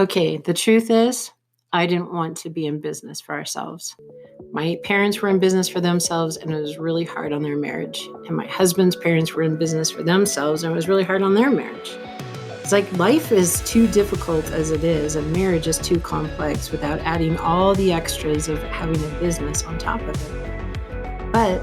Okay, the truth is, I didn't want to be in business for ourselves. My parents were in business for themselves, and it was really hard on their marriage. And my husband's parents were in business for themselves, and it was really hard on their marriage. It's like life is too difficult as it is, and marriage is too complex without adding all the extras of having a business on top of it. But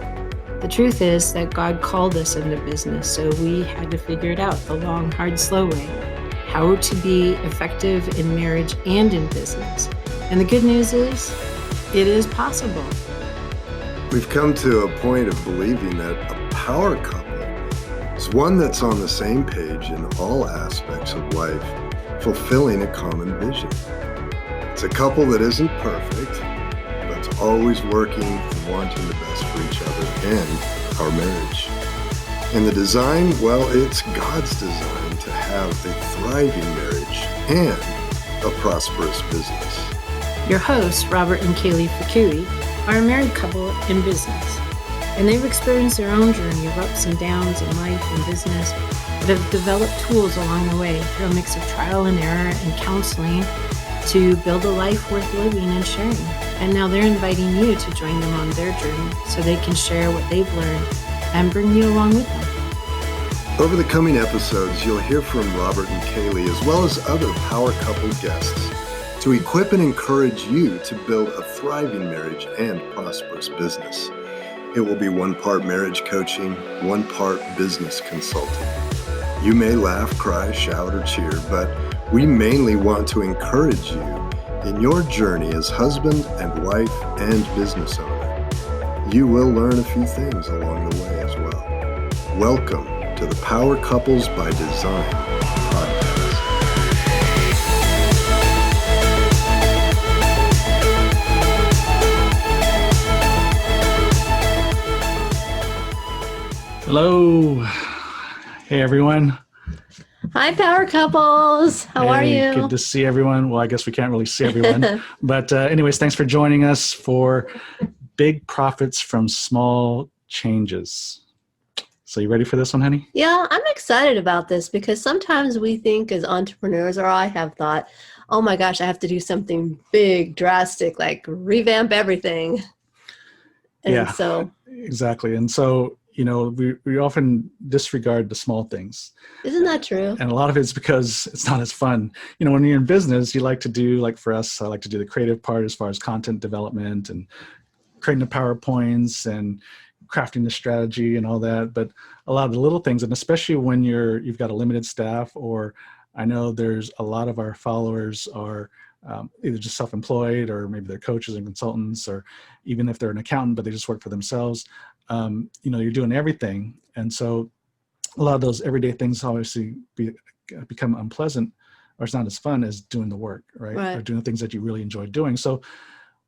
the truth is that God called us into business, so we had to figure it out the long, hard, slow way. How to be effective in marriage and in business. And the good news is, it is possible. We've come to a point of believing that a power couple is one that's on the same page in all aspects of life, fulfilling a common vision. It's a couple that isn't perfect, but it's always working and wanting the best for each other and our marriage. And the design, well, it's God's design to have a thriving marriage and a prosperous business. Your hosts, Robert and Kaylee Fakui, are a married couple in business, and they've experienced their own journey of ups and downs in life and business, but have developed tools along the way through a mix of trial and error and counseling to build a life worth living and sharing. And now they're inviting you to join them on their journey so they can share what they've learned and bring you along with them. Over the coming episodes, you'll hear from Robert and Kaylee, as well as other power couple guests, to equip and encourage you to build a thriving marriage and prosperous business. It will be one part marriage coaching, one part business consulting. You may laugh, cry, shout, or cheer, but we mainly want to encourage you in your journey as husband and wife and business owner. You will learn a few things along the way as well. Welcome to the Power Couples by Design podcast. Hello. Hey, everyone. Hi, Power Couples. How are you? Good to see everyone. Well, I guess we can't really see everyone. But anyways, thanks for joining us for Big Profits from Small Changes. So you ready for this one, honey? Yeah, I'm excited about this because sometimes we think as entrepreneurs, or I have thought, oh my gosh, I have to do something big, drastic, like revamp everything. And yeah, so exactly. And so, you know, we often disregard the small things. Isn't that true? And a lot of it's because it's not as fun. You know, when you're in business, you like to do, like for us, I like to do the creative part as far as content development and creating the PowerPoints and crafting the strategy and all that. But a lot of the little things, and especially when you've got a limited staff, or I know there's a lot of our followers are either just self-employed, or maybe they're coaches and consultants, or even if they're an accountant, but they just work for themselves. You know, you're doing everything. And so a lot of those everyday things obviously become unpleasant, or it's not as fun as doing the work, right? Or doing the things that you really enjoy doing. So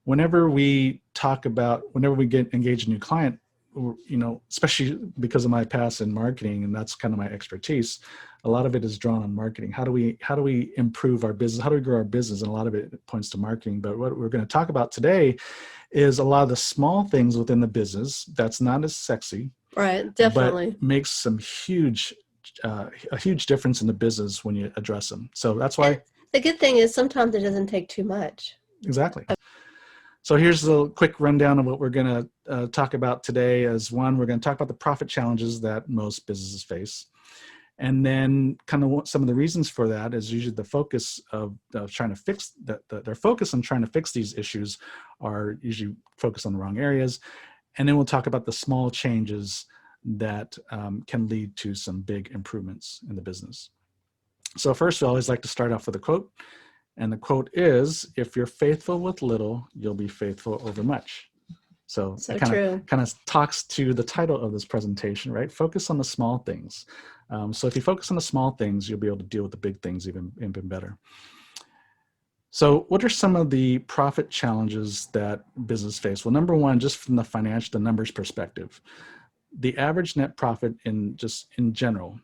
whenever we get engaged a new client, you know, especially because of my past in marketing, and that's kind of my expertise, a lot of it is drawn on marketing. How do we improve our business? How do we grow our business? And a lot of it points to marketing. But what we're going to talk about today is a lot of the small things within the business that's not as sexy, right? Definitely, but makes some a huge difference in the business when you address them. So that's why. And the good thing is sometimes it doesn't take too much. Exactly. So here's a quick rundown of what we're going to talk about today. As one, we're going to talk about the profit challenges that most businesses face. And then kind of some of the reasons for that is usually the focus of trying to fix their focus on trying to fix these issues are usually focused on the wrong areas. And then we'll talk about the small changes that can lead to some big improvements in the business. So first, I always like to start off with a quote. And the quote is, if you're faithful with little, you'll be faithful over much. So it kind of talks to the title of this presentation, right? Focus on the small things. So if you focus on the small things, you'll be able to deal with the big things even better. So what are some of the profit challenges that business face? Well, number one, just from the numbers perspective, the average net profit in general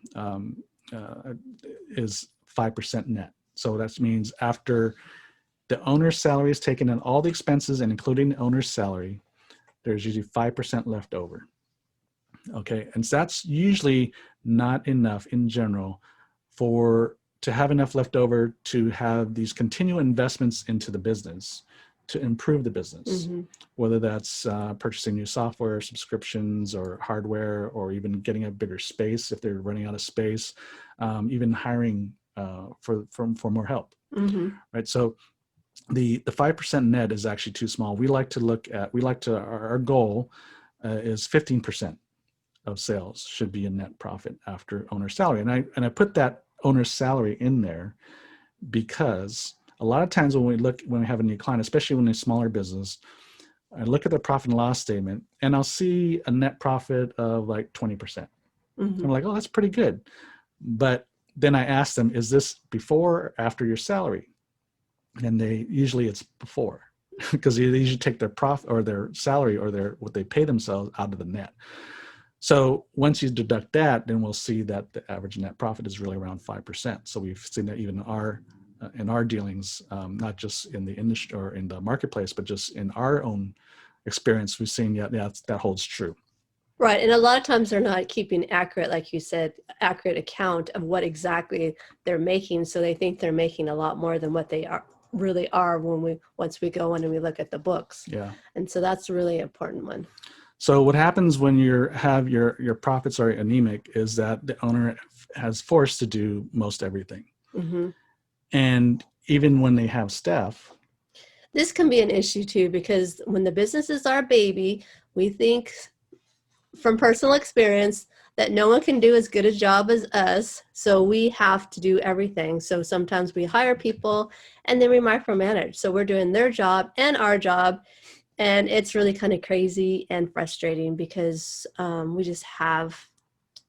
is 5% net. So that means after the owner's salary is taken and all the expenses and including the owner's salary, there's usually 5% left over. Okay, and so that's usually not enough in general to have enough left over to have these continual investments into the business to improve the business, whether that's purchasing new software, subscriptions, or hardware, or even getting a bigger space if they're running out of space, even hiring for more help, right? So the 5% net is actually too small. Our goal is 15% of sales should be a net profit after owner's salary. And I put that owner's salary in there because a lot of times when we have a new client, especially when they're smaller business, I look at the profit and loss statement and I'll see a net profit of like 20%. I'm like, oh, that's pretty good. But then I ask them, is this before or after your salary? And usually it's before, because they usually take their profit or their salary or what they pay themselves out of the net. So once you deduct that, then we'll see that the average net profit is really around 5%. So we've seen that even in our dealings, not just in the industry or in the marketplace, but just in our own experience, we've seen that holds true. Right. And a lot of times they're not keeping accurate, like you said, accurate account of what exactly they're making. So they think they're making a lot more than what they really are once we go in and we look at the books. Yeah. And so that's a really important one. So what happens when your profits are anemic is that the owner has forced to do most everything. And even when they have staff. This can be an issue too, because when the business is our baby, we think from personal experience that no one can do as good a job as us. So we have to do everything. So sometimes we hire people and then we micromanage. So we're doing their job and our job. And it's really kind of crazy and frustrating because we just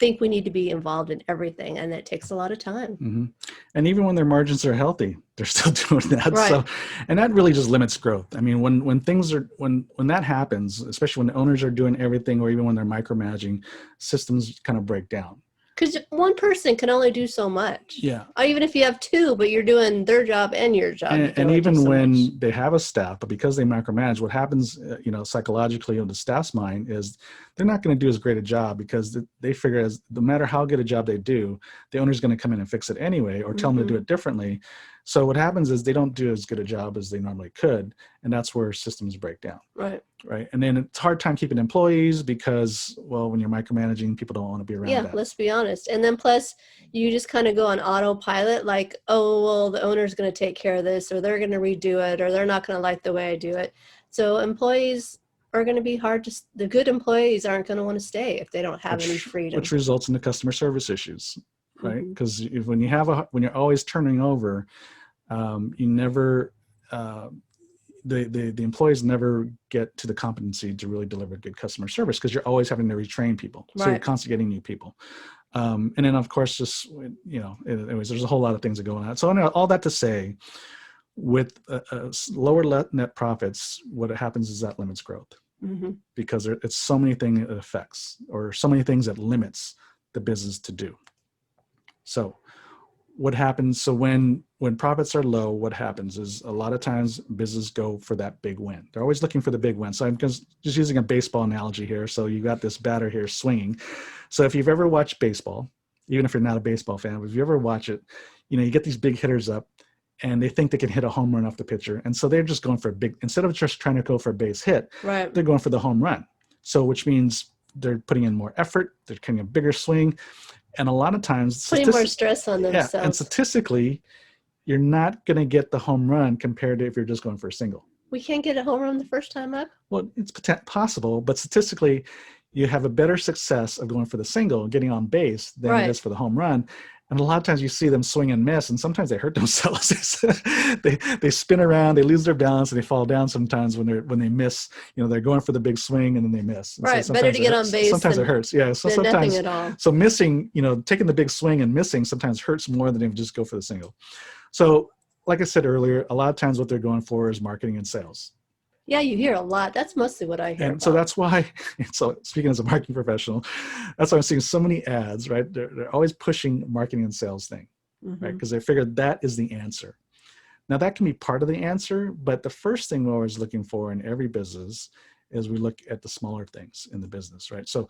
think we need to be involved in everything, and it takes a lot of time. And even when their margins are healthy, they're still doing that. Right. So, and that really just limits growth. I mean, when that happens, especially when the owners are doing everything, or even when they're micromanaging, systems kind of break down. Because one person can only do so much. Yeah. Or even if you have two, but you're doing their job and your job. And even when they have a staff, but because they micromanage, what happens, psychologically in the staff's mind is they're not going to do as great a job, because they figure no matter how good a job they do, the owner's going to come in and fix it anyway, or tell them to do it differently. So what happens is they don't do as good a job as they normally could. And that's where systems break down. Right. And then it's a hard time keeping employees because, well, when you're micromanaging, people don't want to be around that. Yeah, let's be honest. And then plus you just kind of go on autopilot, like, oh, well, the owner's going to take care of this, or they're going to redo it, or they're not going to like the way I do it. So employees are going to be the good employees aren't going to want to stay if they don't have any freedom. Which results in the customer service issues, right? Because when you're always turning over, you never, the employees never get to the competency to really deliver good customer service, because you're always having to retrain people. So you're constantly getting new people. And then of course, just, anyways, there's a whole lot of things that go on. So all that to say, with lower net profits, what happens is that limits growth, because it's so many things it affects, or so many things that limits the business to do. So what happens? So when profits are low, what happens is a lot of times businesses go for that big win. They're always looking for the big win. So I'm just using a baseball analogy here. So you got this batter here swinging. So if you've ever watched baseball, even if you're not a baseball fan, but if you ever watch it, you get these big hitters up and they think they can hit a home run off the pitcher. And so they're just going for instead of just trying to go for a base hit, they're going for the home run. So which means they're putting in more effort, they're getting a bigger swing. And a lot of times putting more stress on themselves. Yeah, and statistically, you're not going to get the home run compared to if you're just going for a single. We can't get a home run the first time up? Well, it's possible, but statistically, you have a better success of going for the single and getting on base than it is for the home run. And a lot of times you see them swing and miss, and sometimes they hurt themselves. they spin around, they lose their balance, and they fall down sometimes when they miss. They're going for the big swing and then they miss. And so better to get on base. Sometimes it hurts. Yeah. So sometimes nothing at all. So missing, taking the big swing and missing sometimes hurts more than if you just go for the single. So like I said earlier, a lot of times what they're going for is marketing and sales. Yeah, you hear a lot. That's mostly what I hear. And so that's why, so speaking as a marketing professional, that's why I'm seeing so many ads, right? They're always pushing marketing and sales thing, right? Because they figure that is the answer. Now that can be part of the answer, but the first thing we're always looking for in every business is we look at the smaller things in the business, right? So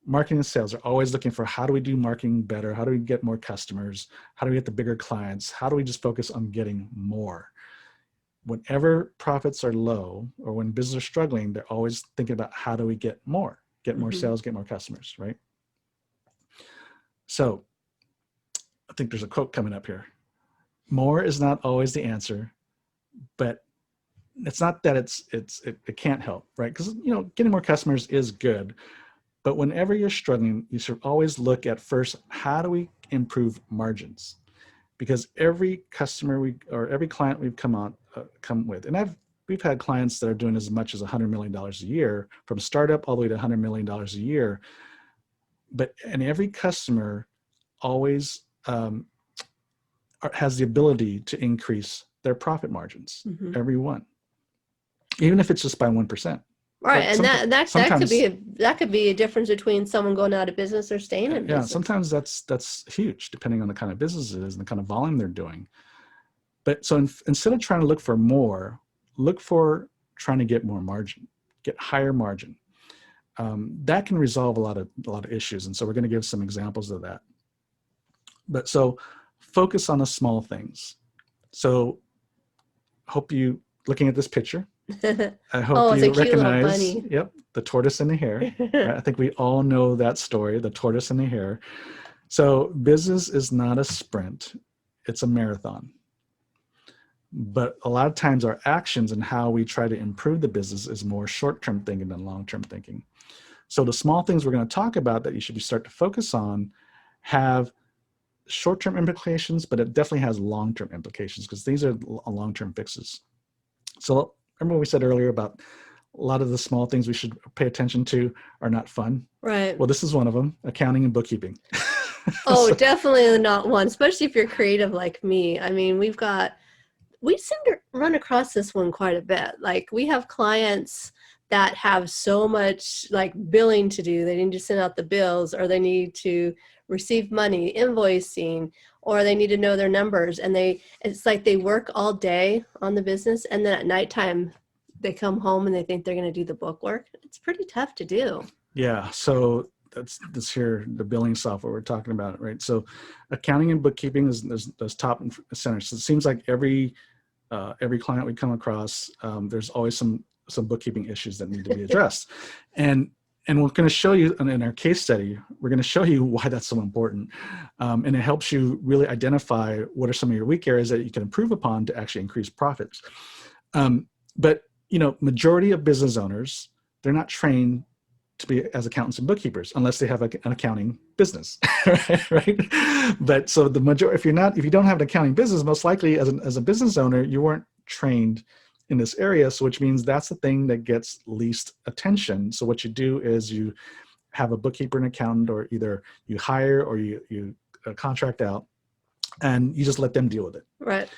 marketing and sales are always looking for, how do we do marketing better? How do we get more customers? How do we get the bigger clients? How do we just focus on getting more? Whenever profits are low or when business are struggling, they're always thinking about, how do we get more sales, get more customers, right? So I think there's a quote coming up here. More is not always the answer, but it's not that it can't help, right? Because, getting more customers is good. But whenever you're struggling, you should always look at first, how do we improve margins? Because every customer every client we've come with, and we've had clients that are doing as much as $100 million a year, from startup all the way to $100 million a year. And every customer always has the ability to increase their profit margins. Every one, even if it's just by 1%. Right, and that could be a difference between someone going out of business or staying in business. Yeah, sometimes that's huge, depending on the kind of business it is and the kind of volume they're doing. But so instead of trying to look for more, look for trying to get more margin, get higher margin. That can resolve a lot of issues, and so we're going to give some examples of that. But so focus on the small things. So hope you, looking at this picture, I hope you recognize, the tortoise and the hare. Right? I think we all know that story, the tortoise and the hare. So business is not a sprint, it's a marathon. But a lot of times our actions and how we try to improve the business is more short-term thinking than long-term thinking. So the small things we're going to talk about that you should start to focus on have short-term implications, but it definitely has long-term implications, because these are long-term fixes. So remember what we said earlier about a lot of the small things we should pay attention to are not fun? Right. Well, this is one of them, accounting and bookkeeping. Definitely not one, especially if you're creative like me. I mean, we seem to run across this one quite a bit. Like, we have clients that have so much like billing to do. They need to send out the bills, or they need to receive money, invoicing, or they need to know their numbers. And it's like they work all day on the business, and then at nighttime they come home and they think they're going to do the book work. It's pretty tough to do. Yeah. So that's here, the billing software we're talking about, right? So accounting and bookkeeping is top and center. So it seems like every client we come across, there's always some bookkeeping issues that need to be addressed. And we're going to show you in our case study, we're going to show you why that's so important. And it helps you really identify what are some of your weak areas that you can improve upon to actually increase profits. But, majority of business owners, they're not trained to be as accountants and bookkeepers unless they have an accounting business, right? But so the majority, if you don't have an accounting business, most likely as a business owner, you weren't trained in this area. So which means that's the thing that gets least attention. So what you do is you have a bookkeeper and accountant, or either you hire or you contract out, and you just let them deal with it. Right.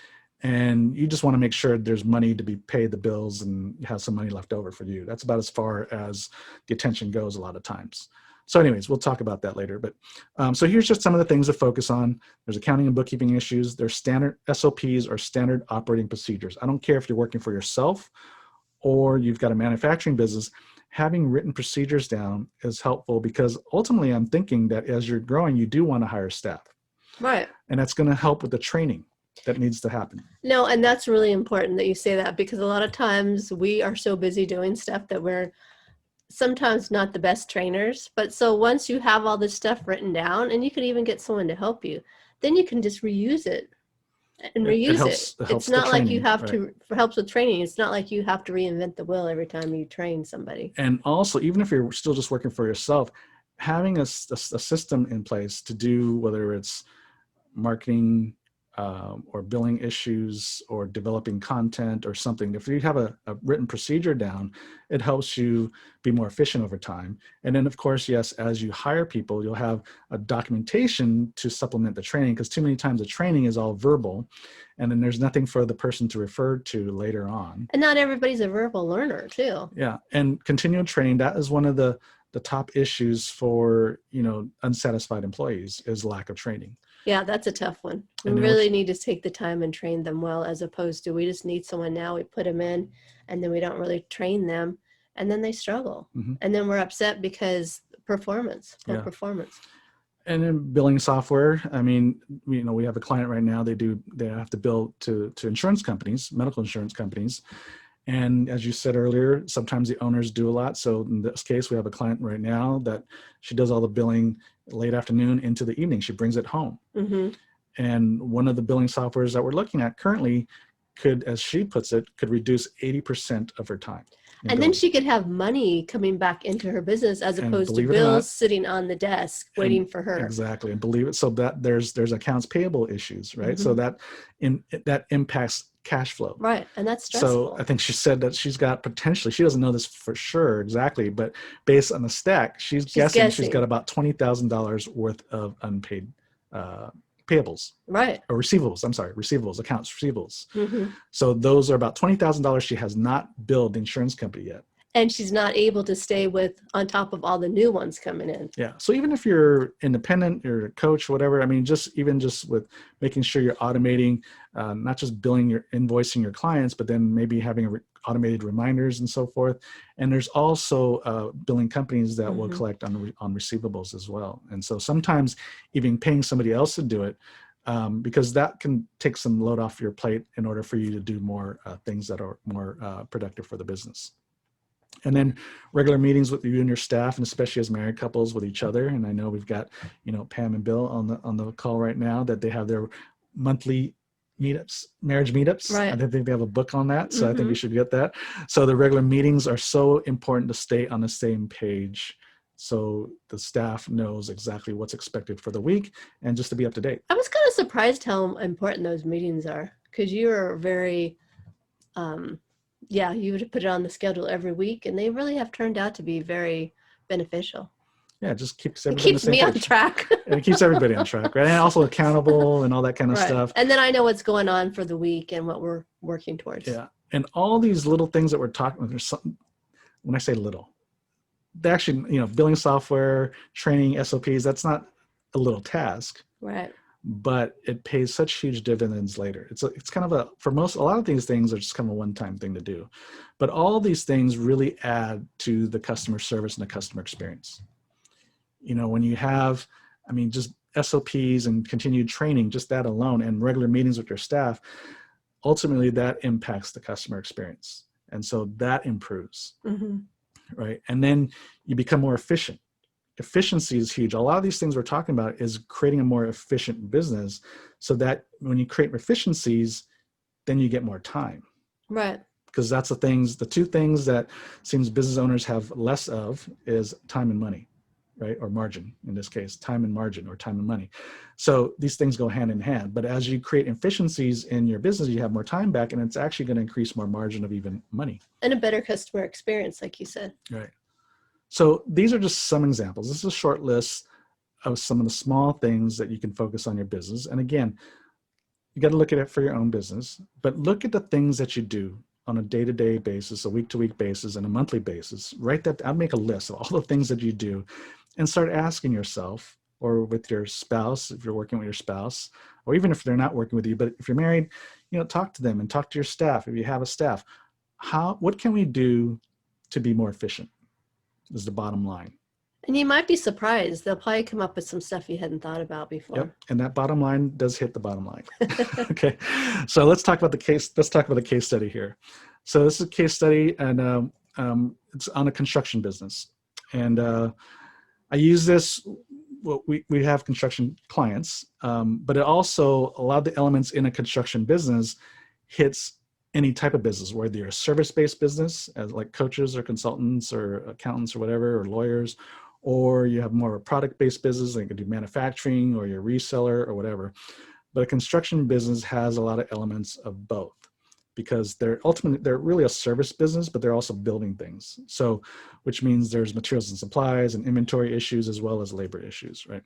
And you just want to make sure there's money to be paid the bills and you have some money left over for you. That's about as far as the attention goes a lot of times. So anyways, we'll talk about that later. But so here's just some of the things to focus on. There's accounting and bookkeeping issues. There's standard SOPs, or standard operating procedures. I don't care if you're working for yourself or you've got a manufacturing business, having written procedures down is helpful, because ultimately I'm thinking that as you're growing, you do want to hire staff. Right. And that's going to help with the training that needs to happen. No, and that's really important that you say that, because a lot of times we are so busy doing stuff that we're sometimes not the best trainers. But so once you have all this stuff written down, and you can even get someone to help you, then you can just reuse it and reuse it. It's not like you have to, helps with training. It's not like you have to reinvent the wheel every time you train somebody. And also, even if you're still just working for yourself, having a system in place to do, whether it's marketing, or billing issues, or developing content or something. If you have a written procedure down, it helps you be more efficient over time. And then of course, yes, as you hire people, you'll have a documentation to supplement the training, because too many times the training is all verbal, and then there's nothing for the person to refer to later on. And not everybody's a verbal learner too. Yeah. And continual training, that is one of the top issues for, unsatisfied employees, is lack of training. Yeah, that's a tough one. We really need to take the time and train them well, as opposed to we just need someone now, we put them in, and then we don't really train them, and then they struggle. Mm-hmm. And then we're upset because performance, poor Yeah. performance. And in billing software, I mean, we have a client right now, they have to bill to insurance companies, medical insurance companies. And as you said earlier, sometimes the owners do a lot. So in this case, we have a client right now that she does all the billing late afternoon into the evening. She brings it home. Mm-hmm. And one of the billing softwares that we're looking at currently could, as she puts it, could reduce 80% of her time. And then she could have money coming back into her business as opposed to bills sitting on the desk waiting for her. Exactly. And believe it. So that there's accounts payable issues, right? So that impacts cash flow. Right. And that's stressful. So I think she said that she's got potentially, she doesn't know this for sure exactly, but based on the stack, she's guessing she's got about $20,000 worth of unpaid payables. Right. Or receivables. I'm sorry, receivables, accounts receivables. Mm-hmm. So those are about $20,000 she has not billed the insurance company yet. And she's not able to stay on top of all the new ones coming in. Yeah. So even if you're independent, you're a coach, whatever, I mean, just with making sure you're automating, not just invoicing your clients, but then maybe having automated reminders and so forth. And there's also billing companies that will collect on receivables as well. And so sometimes even paying somebody else to do it, because that can take some load off your plate in order for you to do more things that are more productive for the business. And then regular meetings with you and your staff, and especially as married couples with each other. And I know we've got, Pam and Bill on the call right now, that they have their monthly meetups, marriage meetups. Right. I think they have a book on that. So I think we should get that. So the regular meetings are so important to stay on the same page, so the staff knows exactly what's expected for the week and just to be up to date. I was kind of surprised how important those meetings are, because you are very, you would put it on the schedule every week, and they really have turned out to be very beneficial. Yeah, it just keeps everybody on the same page. It keeps me on track. And it keeps everybody on track, right? And also accountable and all that kind of stuff. And then I know what's going on for the week and what we're working towards. Yeah. And all these little things that we're talking about, there's something, when I say little, they actually, billing software, training, SOPs, that's not a little task. Right. But it pays such huge dividends later. It's kind of a lot of these things are just kind of a one-time thing to do. But all these things really add to the customer service and the customer experience. When you have, just SOPs and continued training, just that alone, and regular meetings with your staff, ultimately that impacts the customer experience. And so that improves, right? And then you become more efficient. Efficiency is huge. A lot of these things we're talking about is creating a more efficient business, so that when you create efficiencies, then you get more time. Right. Because that's the two things that seems business owners have less of is time and money, right? Or margin, in this case, time and margin, or time and money. So these things go hand in hand. But as you create efficiencies in your business, you have more time back, and it's actually going to increase more margin of even money. And a better customer experience, like you said. Right. So these are just some examples. This is a short list of some of the small things that you can focus on your business. And again, you got to look at it for your own business, but look at the things that you do on a day-to-day basis, a week-to-week basis, and a monthly basis. Write that down, make a list of all the things that you do, and start asking yourself, or with your spouse, if you're working with your spouse, or even if they're not working with you, but if you're married, talk to them and talk to your staff. If you have a staff, what can we do to be more efficient? Is the bottom line. And you might be surprised. They'll probably come up with some stuff you hadn't thought about before. Yep. And that bottom line does hit the bottom line. Okay. So let's talk about the case study here. So this is a case study, and it's on a construction business. And I use this, we have construction clients, but it also, a lot of the elements in a construction business hits any type of business, whether you're a service-based business, as like coaches or consultants or accountants or whatever, or lawyers, or you have more of a product-based business, like you could do manufacturing or you're a reseller or whatever. But a construction business has a lot of elements of both, because they're really a service business, but they're also building things. So, which means there's materials and supplies and inventory issues as well as labor issues, right?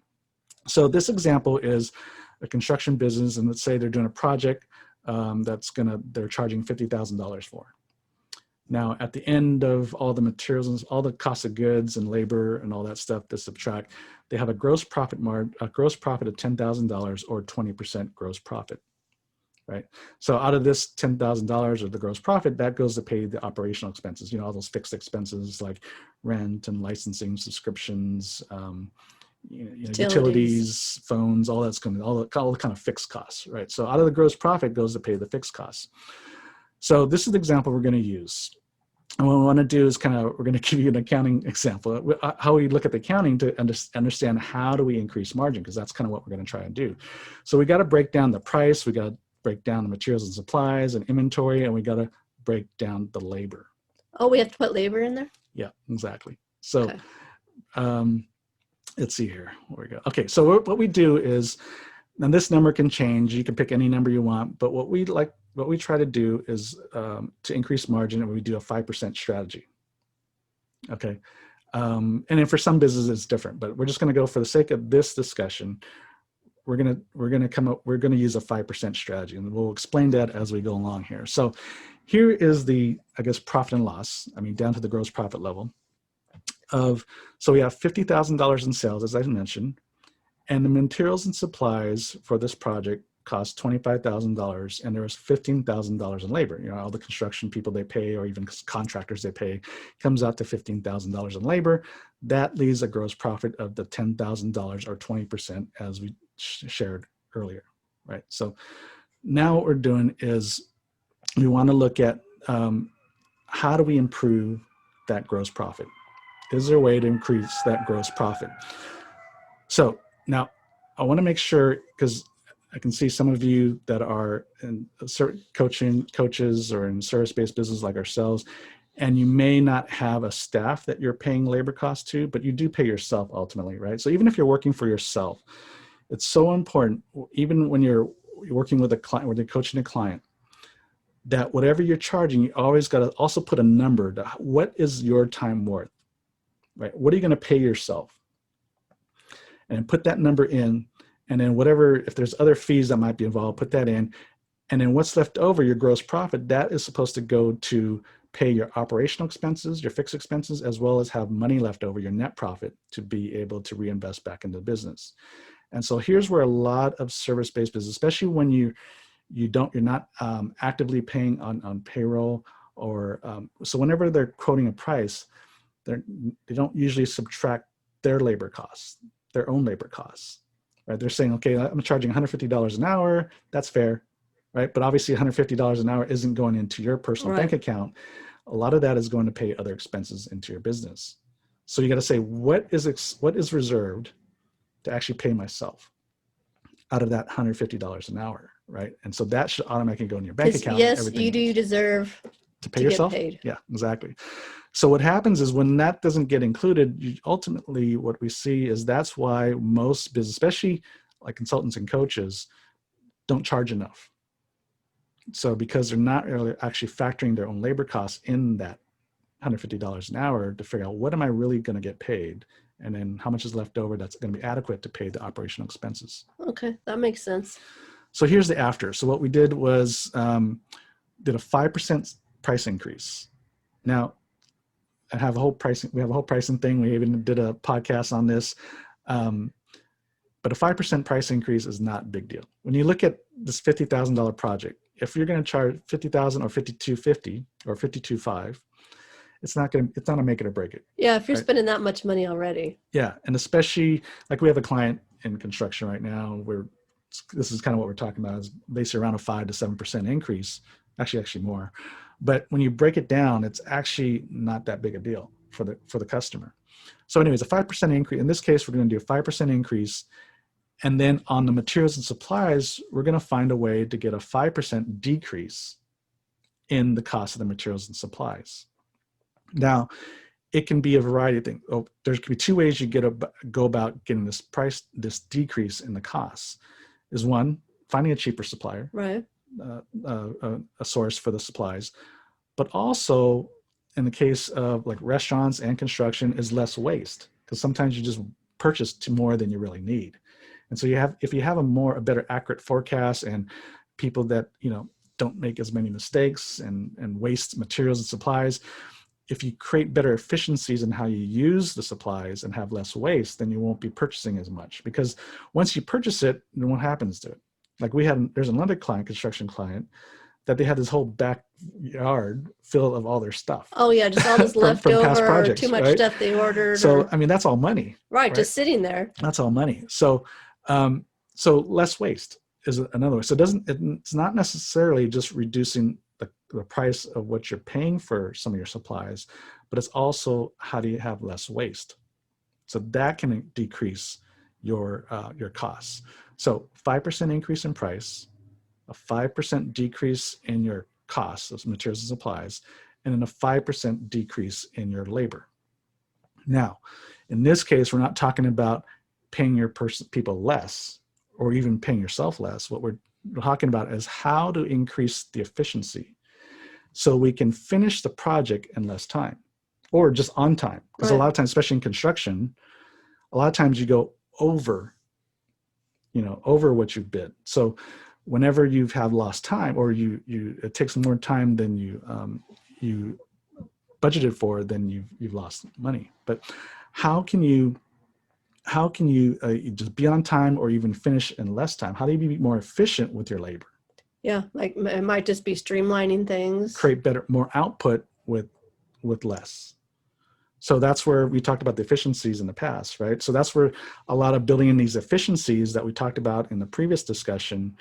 So this example is a construction business, and let's say they're doing a project they're charging $50,000 for. Now, at the end of all the materials and all the cost of goods and labor and all that stuff to subtract, they have a gross profit of $10,000, or 20% gross profit, right? So out of this $10,000 of the gross profit, that goes to pay the operational expenses, all those fixed expenses like rent and licensing, subscriptions, utilities, phones, all that's going to, all the kind of fixed costs, right? So out of the gross profit goes to pay the fixed costs. So this is the example we're going to use. And what we want to do is we're going to give you an accounting example, how we look at the accounting to understand how do we increase margin, because that's kind of what we're going to try and do. So we got to break down the price, we got to break down the materials and supplies and inventory, and we got to break down the labor. Oh, we have to put labor in there? Yeah, exactly. So let's see here. Where we go. Okay, so what we do is, and this number can change. You can pick any number you want, but what we try to do is to increase margin, and we do a 5% strategy. Okay, and then for some businesses it's different, but we're just going to go, for the sake of this discussion, we're going to use a 5% strategy, and we'll explain that as we go along here. So here is the, profit and loss. Down to the gross profit level so we have $50,000 in sales, as I mentioned, and the materials and supplies for this project cost $25,000, and there was $15,000 in labor. All the construction people they pay, or even contractors they pay, comes out to $15,000 in labor. That leaves a gross profit of the $10,000, or 20%, as we shared earlier, right? So now what we're doing is we want to look at how do we improve that gross profit? Is there a way to increase that gross profit? So now I want to make sure, because I can see some of you that are in certain coaches or in service-based business like ourselves, and you may not have a staff that you're paying labor costs to, but you do pay yourself ultimately, right? So even if you're working for yourself, it's so important, even when you're working with a client, when you're coaching a client, that whatever you're charging, you always got to also put a number to what is your time worth, right? What are you going to pay yourself? And put that number in, and then whatever, if there's other fees that might be involved, put that in. And then what's left over, your gross profit, that is supposed to go to pay your operational expenses, your fixed expenses, as well as have money left over, your net profit, to be able to reinvest back into the business. And so here's where a lot of service-based business, especially when you're not actively paying on payroll, or so whenever they're quoting a price, they don't usually subtract their labor costs, their own labor costs, right? They're saying, okay, I'm charging $150 an hour. That's fair, right? But obviously $150 an hour isn't going into your personal bank account. A lot of that is going to pay other expenses into your business. So you got to say, what is reserved to actually pay myself out of that $150 an hour, right? And so that should automatically go in your bank account. Yes, you do deserve to pay yourself. Get paid. Yeah, exactly. So what happens is when that doesn't get included, ultimately what we see is that's why most business, especially like consultants and coaches, don't charge enough. So because they're not really actually factoring their own labor costs in that $150 an hour to figure out what am I really going to get paid, and then how much is left over that's going to be adequate to pay the operational expenses. Okay, that makes sense. So here's the after. So what we did was did a 5% price increase. Now, we have a whole pricing thing. We even did a podcast on this. But a 5% price increase is not a big deal. When you look at this $50,000 project, if you're going to charge $50,000 or $52.50 or $52.5, it's not going to make it or break it. Yeah, if you're spending that much money already. Yeah, and especially like we have a client in construction right now where this is kind of what we're talking about, is basically around a 5 to 7% increase, actually more. But when you break it down, it's actually not that big a deal for the customer. So anyways, a 5% increase. In this case, we're going to do a 5% increase. And then on the materials and supplies, we're going to find a way to get a 5% decrease in the cost of the materials and supplies. Now, it can be a variety of things. There could be two ways you go about getting this decrease in the costs. Is one, finding a cheaper supplier, right? A source for the supplies, but also in the case of like restaurants and construction is less waste, because sometimes you just purchase more than you really need. And so if you have a better accurate forecast and people that, don't make as many mistakes and waste materials and supplies, if you create better efficiencies in how you use the supplies and have less waste, then you won't be purchasing as much, because once you purchase it, then what happens to it? Like there's another client, construction client, that they had this whole backyard full of all their stuff. Oh yeah, just all this from past leftover or projects, too much right? stuff they ordered. So, I mean, that's all money. Right, just sitting there. That's all money. So, so less waste is another way. So it's not necessarily just reducing the price of what you're paying for some of your supplies, but it's also how do you have less waste? So that can decrease your costs. So 5% increase in price, a 5% decrease in your costs of materials and supplies, and then a 5% decrease in your labor. Now, in this case, we're not talking about paying your people less or even paying yourself less. What we're talking about is how to increase the efficiency so we can finish the project in less time or just on time. Because a lot of times, especially in construction, a lot of times you go over what you've bid. So whenever you've had lost time or it takes more time than you budgeted for, then you've lost money. But how can you just be on time or even finish in less time? How do you be more efficient with your labor? Yeah, like it might just be streamlining things. Create more output with less. So that's where we talked about the efficiencies in the past, right? So that's where a lot of building in these efficiencies that we talked about in the previous discussion,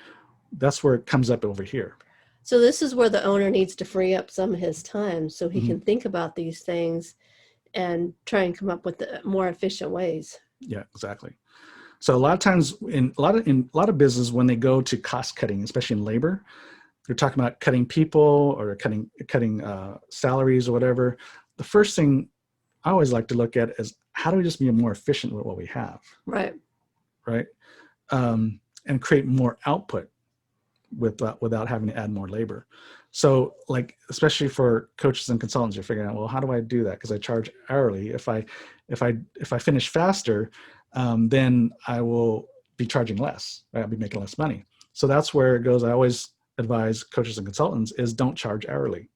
that's where it comes up over here. So this is where the owner needs to free up some of his time so he can think about these things and try and come up with the more efficient ways. Yeah, exactly. So a lot of times in a lot of business, when they go to cost cutting, especially in labor, they're talking about cutting people or cutting salaries or whatever. The first thing I always like to look at is how do we just be more efficient with what we have? Right. And create more output without having to add more labor. So like, especially for coaches and consultants, you're figuring out, well, how do I do that? Because I charge hourly. If I finish faster, then I will be charging less, right? I'll be making less money. So that's where it goes. I always advise coaches and consultants is don't charge hourly,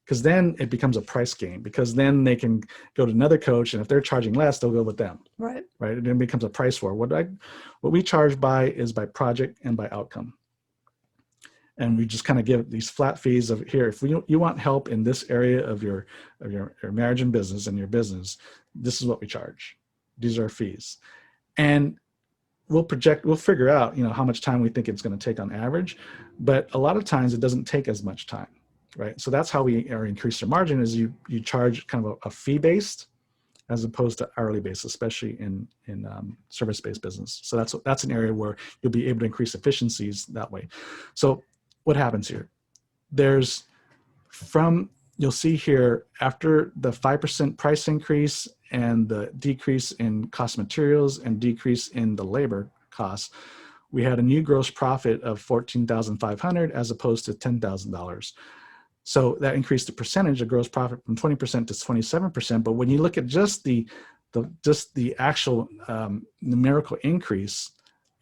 because then it becomes a price game, because then they can go to another coach, and if they're charging less, they'll go with them. Right. It then becomes a price war. What we charge is by project and by outcome. And we just kind of give these flat fees of here, if you want help in this area of your marriage and business and your business, this is what we charge. These are our fees. And we'll figure out, how much time we think it's going to take on average, but a lot of times it doesn't take as much time, right? So that's how we increase your margin, is you charge kind of a fee-based as opposed to hourly based, especially in service-based business. So that's an area where you'll be able to increase efficiencies that way. So what happens here? You'll see here, after the 5% price increase and the decrease in cost of materials and decrease in the labor costs, we had a new gross profit of $14,500 as opposed to $10,000. So that increased the percentage of gross profit from 20% to 27%. But when you look at just the actual numerical increase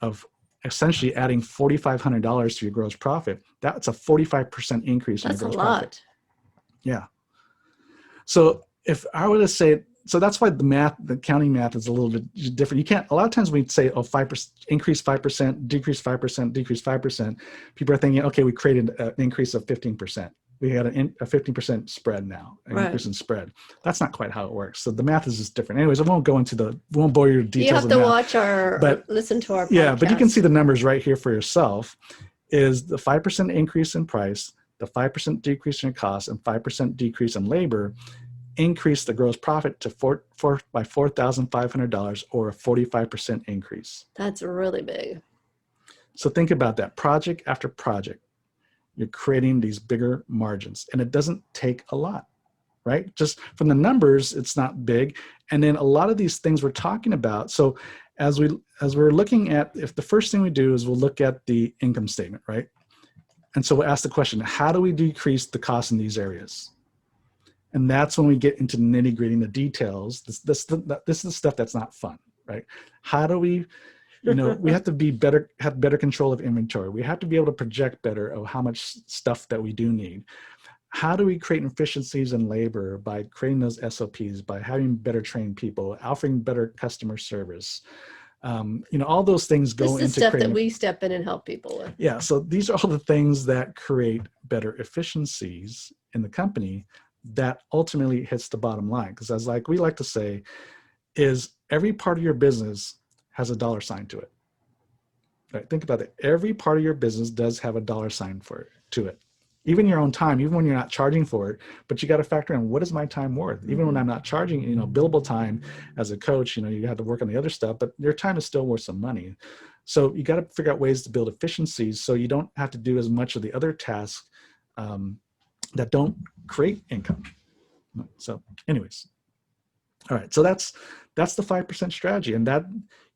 of essentially adding $4,500 to your gross profit, that's a 45% increase in your gross profit. That's a lot. Yeah. So if I were to say, so that's why the accounting math is a little bit different. A lot of times we'd say, 5%, increase 5%, decrease 5%, decrease 5%. People are thinking, okay, we created an increase of 15%. We had a 15% spread now, an increase in spread. That's not quite how it works. So the math is just different. Anyways, I won't bore you with details. You have to watch listen to our podcast. Yeah, but you can see the numbers right here for yourself. Is the 5% increase in price, the 5% decrease in cost, and 5% decrease in labor increase the gross profit to by $4,500, or a 45% increase. That's really big. So think about that. Project after project, you're creating these bigger margins, and it doesn't take a lot, right? Just from the numbers, it's not big. And then a lot of these things we're talking about. So as we're looking at, if the first thing we do is we'll look at the income statement, right? And so we'll ask the question, how do we decrease the cost in these areas? And that's when we get into nitty-gritty, the details. This is the stuff that's not fun, right? How do we, we have to have better control of inventory. We have to be able to project better of how much stuff that we do need. How do we create efficiencies in labor? By creating those SOPs, by having better trained people, offering better customer service, All those things go This into is stuff creating. that we step in and help people with. Yeah. So these are all the things that create better efficiencies in the company that ultimately hits the bottom line. Because as we like to say, is every part of your business has a dollar sign to it. Right? Think about it. Every part of your business does have a dollar sign to it. Even your own time, even when you're not charging for it, but you got to factor in, what is my time worth? Even when I'm not charging, billable time as a coach, you have to work on the other stuff, but your time is still worth some money. So you got to figure out ways to build efficiencies so you don't have to do as much of the other tasks that don't create income. So anyways, all right. So that's the 5% strategy. And that,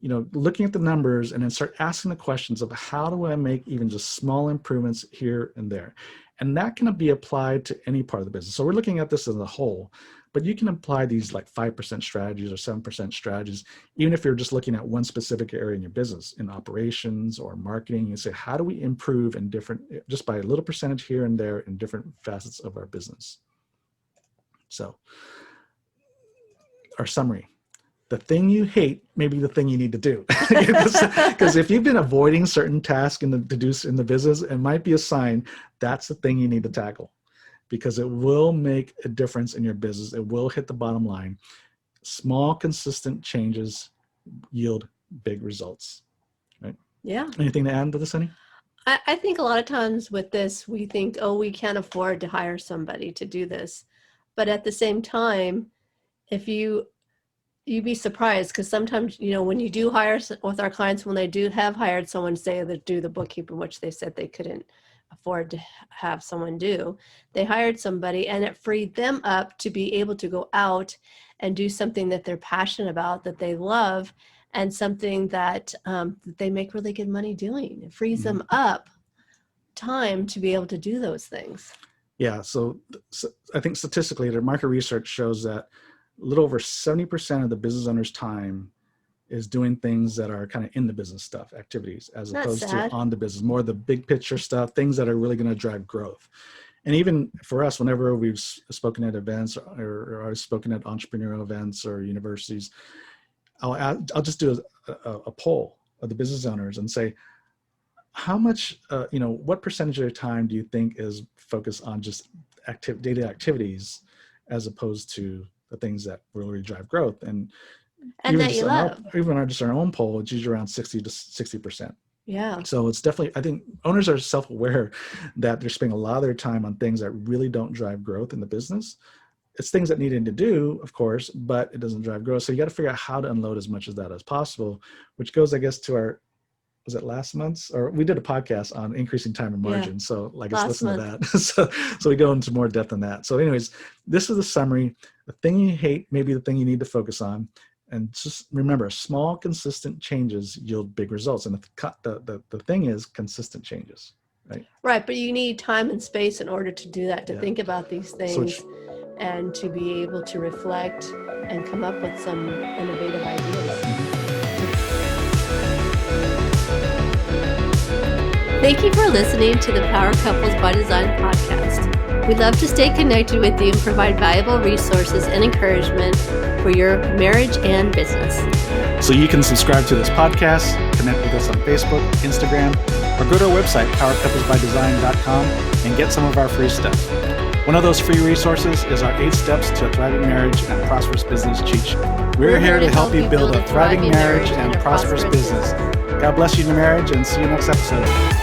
looking at the numbers and then start asking the questions of how do I make even just small improvements here and there? And that can be applied to any part of the business. So we're looking at this as a whole, but you can apply these like 5% strategies or 7% strategies, even if you're just looking at one specific area in your business, in operations or marketing. You say, how do we improve in just by a little percentage here and there in different facets of our business? So our summary. The thing you hate may be the thing you need to do. Because if you've been avoiding certain tasks to do in the business, it might be a sign that's the thing you need to tackle, because it will make a difference in your business. It will hit the bottom line. Small, consistent changes yield big results. Right? Yeah. Anything to add to this, Honey? I think a lot of times with this, we think, we can't afford to hire somebody to do this. But at the same time, if you'd be surprised, because sometimes, when you do hire with our clients, when they do have hired someone, say, that do the bookkeeping, which they said they couldn't afford to have someone do, they hired somebody and it freed them up to be able to go out and do something that they're passionate about, that they love, and something that they make really good money doing. It frees them up time to be able to do those things. Yeah. So I think statistically, the market research shows that a little over 70% of the business owner's time is doing things that are kind of in the business stuff, activities, as opposed to on the business, more the big picture stuff, things that are really going to drive growth. And even for us, whenever we've spoken at events or I've spoken at entrepreneurial events or universities, I'll just do a poll of the business owners and say, how much, what percentage of your time do you think is focused on just daily activities as opposed to the things that really drive growth? And that you love. Even just our own poll, it's usually around 60%. Yeah. So it's definitely, I think owners are self-aware that they're spending a lot of their time on things that really don't drive growth in the business. It's things that needed to do, of course, but it doesn't drive growth. So you got to figure out how to unload as much of that as possible, which goes, I guess, to was it last month's, or we did a podcast on increasing time and margin. Yeah. So listen to that. So we go into more depth on that. So anyways, this is the summary. The thing you hate may be the thing you need to focus on. And just remember, small, consistent changes yield big results. And the thing is consistent changes, right? Right, but you need time and space in order to do that, to think about these things and to be able to reflect and come up with some innovative ideas. Thank you for listening to the Power Couples by Design podcast. We'd love to stay connected with you and provide valuable resources and encouragement for your marriage and business. So you can subscribe to this podcast, connect with us on Facebook, Instagram, or go to our website, powercouplesbydesign.com, and get some of our free stuff. One of those free resources is our 8 steps to a thriving marriage and prosperous business cheat sheet. We're here to help you build a thriving marriage and prosperous business. God bless you in your marriage, and see you next episode.